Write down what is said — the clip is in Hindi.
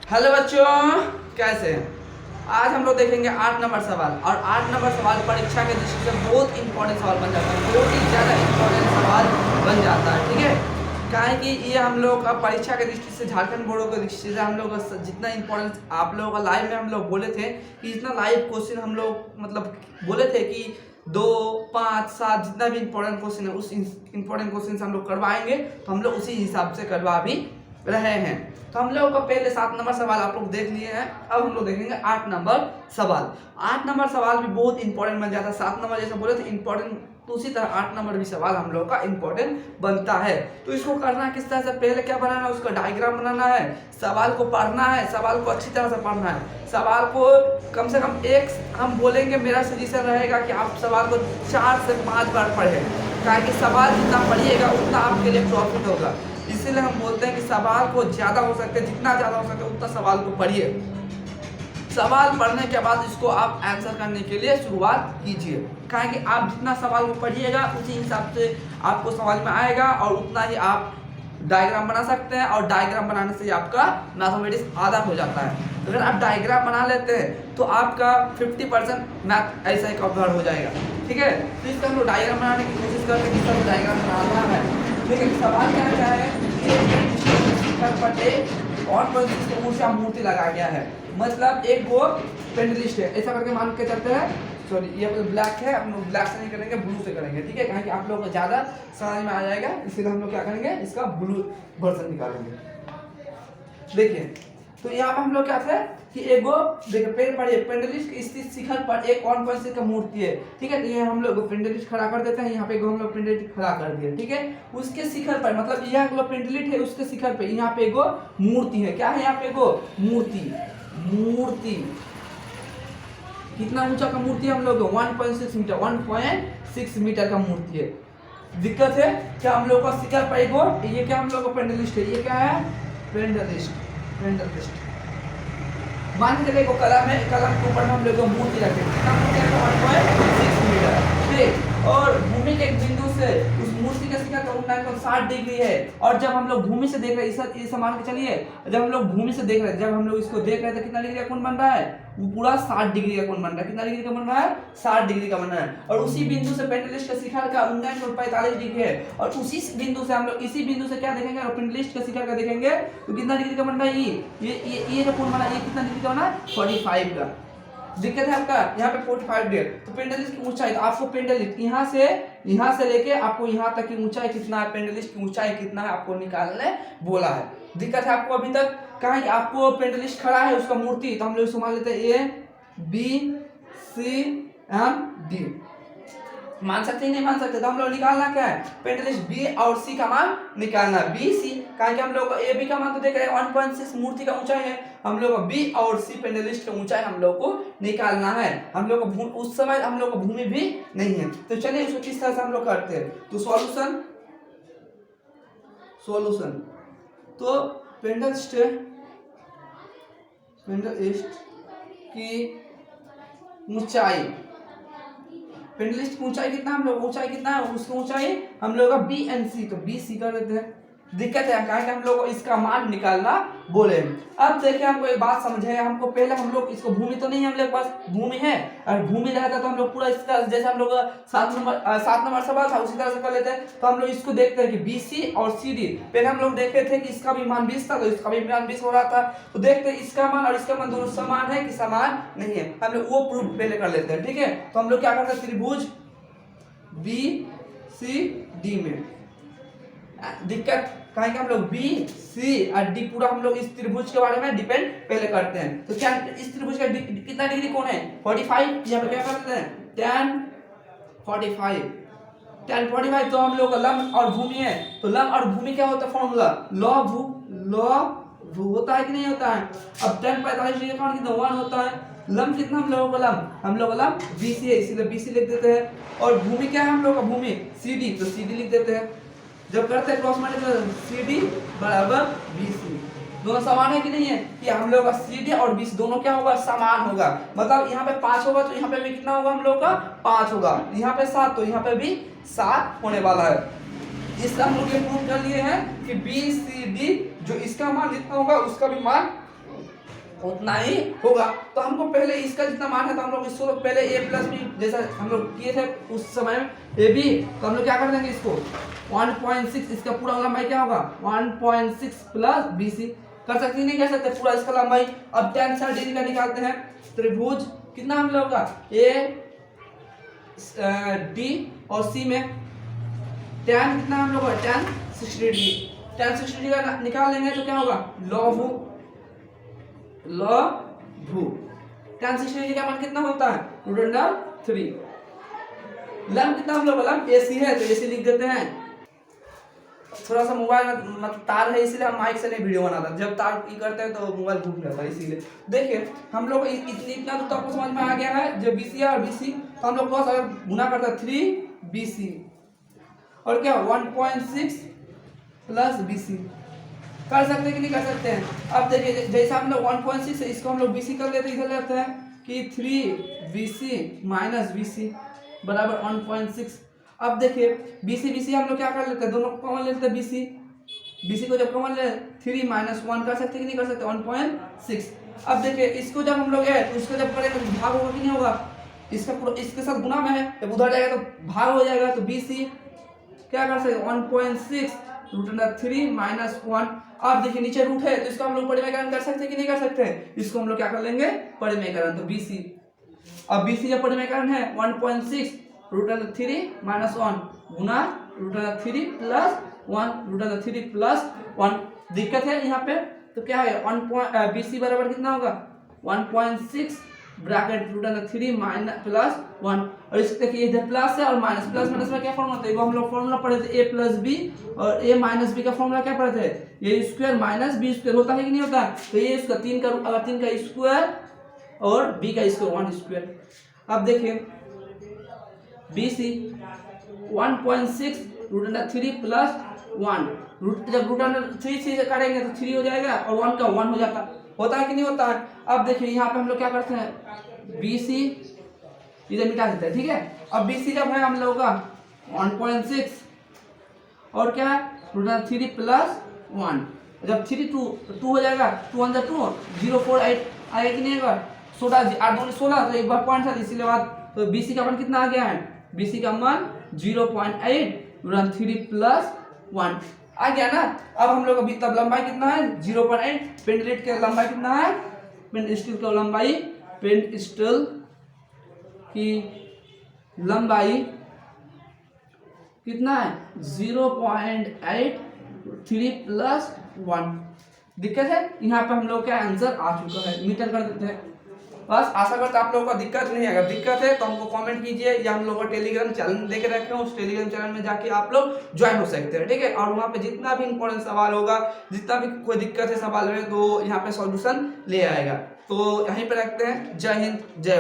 हेलो बच्चों, कैसे हैं? आज हम लोग देखेंगे 8 नंबर सवाल। और 8 नंबर सवाल परीक्षा के दृष्टि से बहुत इंपॉर्टेंट सवाल बन जाता है, बहुत ही ज़्यादा इंपॉर्टेंट सवाल बन जाता है। ठीक है, काहे कि ये हम लोग का परीक्षा के दृष्टि से, झारखंड बोर्डों के दृष्टि से हम लोग का जितना इंपॉर्टेंस आप लोगों का लाइव में हम लोग बोले थे कि इतना लाइव क्वेश्चन हम लोग मतलब बोले थे कि 2, 5, 7 जितना भी इंपॉर्टेंट क्वेश्चन है उस इंपॉर्टेंट क्वेश्चन से हम लोग करवाएंगे। तो हम लोग उसी हिसाब से करवा भी रहे हैं। तो हम लोग का पहले 7 नंबर सवाल आप लोग देख लिए हैं। अब हम लोग देखेंगे 8 नंबर सवाल। 8 नंबर सवाल भी बहुत इंपॉर्टेंट बन जाता है। 7 नंबर जैसे बोले थे इंपॉर्टेंट, तो उसी तरह 8 नंबर भी सवाल हम लोग का इंपॉर्टेंट बनता है। तो इसको करना किस तरह से, पहले क्या बनाना है, उसका डायग्राम बनाना है, सवाल को पढ़ना है, सवाल को अच्छी तरह से पढ़ना है। सवाल को कम से कम एक, हम बोलेंगे मेरा सजेशन रहेगा कि आप सवाल को 4 से 5 बार पढ़ें, ताकि सवाल जितना पढ़िएगा उतना आपके लिए प्रॉफिट होगा। इसीलिए हम बोलते हैं कि सवाल को ज़्यादा हो सकते, जितना ज़्यादा हो सके उतना सवाल को पढ़िए। सवाल पढ़ने के बाद इसको आप आंसर करने के लिए शुरुआत कीजिए। काहे कि आप जितना सवाल को पढ़िएगा उसी हिसाब से आपको समझ में आएगा और उतना ही आप डायग्राम बना सकते हैं। और डायग्राम बनाने से आपका मैथमेटिक्स आधा हो जाता है। अगर आप डायग्राम बना लेते हैं तो आपका 50% मैथ ऐसा ही कवर हो जाएगा। ठीक है, तो इसका हम लोग डायग्राम बनाने की कोशिश करते हैं कि डायग्राम बनाना है। देखिए सवाल क्या है, और ऊर्जा मूर्ति लगाया गया है, मतलब एक वो पेंडलिस्ट है, ऐसा करके मान के चलते हैं। सॉरी, ये ब्लैक है, हम लोग ब्लैक से नहीं करेंगे, ब्लू से करेंगे। ठीक है, कि आप लोगों को ज़्यादा समझ में आ जाएगा, इसीलिए हम लोग क्या करेंगे, इसका ब्लू वर्जन निकालेंगे। देखिए, तो यहाँ पर हम लोग क्या थे कि एगो देखिए पेड़ पड़िए, पेंडलिस्ट स्थित शिखर पर एक कौन कौन सी का मूर्ति है। ठीक है, तो ये हम लोग पेंडलिस्ट खड़ा कर देते हैं, यहाँ पे हम लोग पेंडलिस्ट खड़ा कर दिए। ठीक है, उसके शिखर पर, मतलब यह पेंडलिस्ट है, उसके शिखर पे यहाँ पे एगो मूर्ति है। क्या है यहाँ पे एगो मूर्ति। मूर्ति कितना ऊंचा का मूर्ति है हम लोग, 1.6 मीटर, 1.6 मीटर का मूर्ति है। दिक्कत है क्या, हम लोग का शिखर पर एगो, ये क्या हम लोग का पेंडलिस्ट है, ये क्या है पेंडलिस्ट। पेंडलिस्ट मान के देखो कलम है, कलम के ऊपर हम लोग मूर्ति रखें, कितना मूर्ति है, 1.6 मीटर। ठीक, और भूमि के एक बिंदु से उस मूर्ति का शिखर का ऊंचाई 60 डिग्री है। और जब हम लोग भूमि से देख रहे हैं, इस मान के चलिए, जब हम लोग भूमि से देख रहे हैं, जब हम लोग इसको देख रहे हैं तो कितना डिग्री का कोण बन रहा है, वो पूरा 60 डिग्री का कोण बन रहा है। कितना डिग्री का बन रहा है, 60 डिग्री का बन रहा है। और उसी बिंदु से पेंडलिस्ट का शिखर का ऊंचाई 45 डिग्री है। और उसी बिंदु से हम लोग इसी बिंदु से क्या देखेंगे, पेंडलिस्ट का शिखर का देखेंगे तो कितना डिग्री का बन रहा है, ये जो कोण बना, ये कितना डिग्री का बना, 45 का। दिक्कत है आपका यहाँ पे 45 डिग्री। तो पेंडलिस्ट की ऊंचाई, तो आपको पेंडलिस्ट यहाँ से लेके आपको यहाँ तक की ऊंचाई कितना है, पेंडलिस्ट की ऊंचाई कितना है, आपको निकालने बोला है। दिक्कत है आपको अभी तक, कहा कि आपको पेंडलिस्ट खड़ा है उसका मूर्ति, तो हम लोग मान लेते हैं A B C and D। मान सकते ही नहीं मान सकते, तो हम लोग निकालना क्या है, पेंडलिस्ट B और C का मान निकालना है, B C। कहा कि हम लोग A B का मान तो देख रहे हैं 1.6 मूर्ति का ऊंचाई है, हम लोग को B और C पेंडलिस्ट का ऊंचाई हम लोग को निकालना है। हम लोग को उस समय हम लोग को भूमि भी नहीं है। तो चलिए इसको किस तरह से हम लोग करते हैं, तो सॉल्यूशन तो पेंडलिस्ट की ऊंचाई, पेंडलिस्ट की ऊंचाई कितना, हम लोग ऊंचाई कितना है, उसकी ऊंचाई हम लोग का B and C, तो B C कर देते हैं। दिक्कत है क्या, हम लोग को इसका मान निकालना बोले। अब देखिए हमको एक बात समझे, हमको पहले हम लोग इसको भूमि तो नहीं है, हम लोग पास भूमि है, और भूमि रहता तो हम लोग पूरा इस तरह, जैसे हम लोग 7 नंबर सवाल था उसी तरह से कर लेते हैं। तो हम लोग इसको देखते हैं कि BC और CD, पहले हम लोग देखे थे कि इसका भी मान 20 था, तो इसका भी मान 20 हो रहा था। तो देखते हैं इसका मान और इसका मान दोनों समान है कि समान नहीं है, हम लोग वो प्रूफ पहले कर लेते हैं। ठीक है, तो हम लोग क्या करते हैं, त्रिभुज BCD में दिक्कत कहें कि हम लोग B C और D पूरा हम लोग इस त्रिभुज के बारे में डिपेंड पहले करते हैं। तो क्या इस त्रिभुज का कितना डिग्री कोण है, 45। यहाँ पे क्या करते हैं, tan 45। तो हम लोग का लंब और भूमि है, तो लंब और भूमि क्या होता है फॉर्मूला, लॉ भू होता है कि नहीं होता है। अब tan 45 डिग्री का कितना 1 होता है। लंब कितना हम लोगों का लंब, हम लोग का लंब BC है, इसीलिए BC लिख देते हैं। और भूमि क्या है हम लोग का, भूमि CD, तो CD लिख देते हैं। जब करते हैं क्रॉस मल्टीप्लिकेशन, CD बराबर BC, दोनों समान है कि नहीं है, कि हम लोग का CD और BC दोनों क्या होगा, समान होगा। मतलब यहाँ पे 5 होगा तो यहाँ पे भी कितना होगा, हम लोग का 5 होगा। यहाँ पे 7 तो यहाँ पे भी 7 होने वाला है। इससे हम लोग ये प्रूव कर लिए हैं कि BCD जो इसका मान जितना होगा उसका भी मान उतना ही होगा। तो हमको पहले इसका जितना मान है तो हम लोग इसको पहले a प्लस बी जैसा हम लोग किए थे उस समय ए बी, तो हम लोग क्या कर देंगे इसको 1.6, इसका पूरा लंबाई क्या होगा 1.6 प्लस बी सी। कर सकते नहीं कर सकते पूरा इसका लंबाई। अब tan 60 का निकालते हैं। त्रिभुज कितना हम लोग का ए डी और सी में tan कितना हम लोग का tan 60 डिग्री, tan 60 डिग्री का निकाल लेंगे तो क्या होगा लघु tan 60 डिग्री का मान कितना होता है √3। लंब कितना हम लोग लंब AC है तो AC लिख देते हैं। थोड़ा सा मोबाइल में तार है इसीलिए हम माइक से नहीं वीडियो बनाता, जब तार की करते हैं तो मोबाइल घूम जाता है इसीलिए। देखिए हम लोग इतना तो आपको समझ में आ गया है जो BC है और BC, तो हम लोग थोड़ा सा गुना करते हैं 3BC और क्या 1.6 प्लस BC। कर सकते हैं कि नहीं कर सकते हैं। अब देखिए जैसा हम लोग 1.6 है इसको हम लोग BC कर लेते हैं, इधर लेते हैं कि 3BC माइनस BC बराबर 1.6। अब देखिए BC हम लोग क्या कर लेते हैं दोनों को कॉमन लेते हैं BC को जब कॉमन ले 3 माइनस 1 कर सकते कि नहीं कर सकते 1.6। अब देखिए इसको जब हम लोग है तो इसको जब करेंगे तो भाग होगा कि नहीं होगा, इसके साथ गुना में है जब उधर जाएगा तो भाग हो जाएगा। तो BC क्या कर सकते 1.6 √3 माइनस 1। अब देखिए नीचे रूट है तो इसको हम लोग परिमेयकरण कर सकते कि नहीं कर सकते, इसको हम लोग क्या कर लेंगे परिमेयकरण। तो BC अब BC जब परिमेयकरण है 1.6 √3 माइनस 1 गुना √3 प्लस 1 √3 प्लस 1। दिक्कत है यहाँ पे तो क्या है BC बराबर कितना होगा 1.6 ब्रैकेट √3 माइनस प्लस 1। और इस देखिए इधर प्लस है और माइनस, प्लस माइनस में क्या फॉर्मूला होता है, हम लोग फॉर्मूला पढ़े थे a प्लस बी और a माइनस बी का फॉर्मूला क्या पढ़े थे a square minus b square होता है कि नहीं होता। तो ये इसका 3 का अगर 3 का स्क्वायर और b का स्क्वायर 1 स्क्वायर। अब देखिए BC 1.6 √3 प्लस 1 जब √3 से करेंगे तो 3 हो जाएगा और 1 का 1 हो जाता होता है कि नहीं होता है। अब देखिए यहाँ पे हम लोग क्या करते हैं BC इधर मिटा देते हैं, ठीक है। अब BC जब है हम लोग का 1.6 और क्या है √3 प्लस 1, जब 3 2 हो जाएगा 2 1 2 0 4 8 आएगा कि नहीं आएगा 16 8 2 16 तो एक बार पॉइंट था इसीलिए बात। तो BC का मान कितना आ गया है BC का मान 0.8 √3 प्लस 1 आ गया ना। अब हम लोग अभी तब लंबाई कितना है 0.8, पेंडलेट की लंबाई कितना है पेंट स्टील की लंबाई पेंट स्टील की लंबाई कितना है 0.8 3 प्लस 1। दिक्कत है यहाँ पे हम लोग का आंसर आ चुका है, मीटर कर देते हैं। बस आशा करता आप लोगों का दिक्कत नहीं आएगा, दिक्कत है तो हमको कमेंट कीजिए या हम लोग का टेलीग्राम चैनल देख रखे हैं उस टेलीग्राम चैनल में जाके आप लोग ज्वाइन हो सकते हैं, ठीक है। और वहाँ पे जितना भी इंपॉर्टेंट सवाल होगा, जितना भी कोई दिक्कत है सवाल है तो यहाँ पे सॉल्यूशन ले आएगा। तो यहीं पे रखते हैं। जय हिंद जय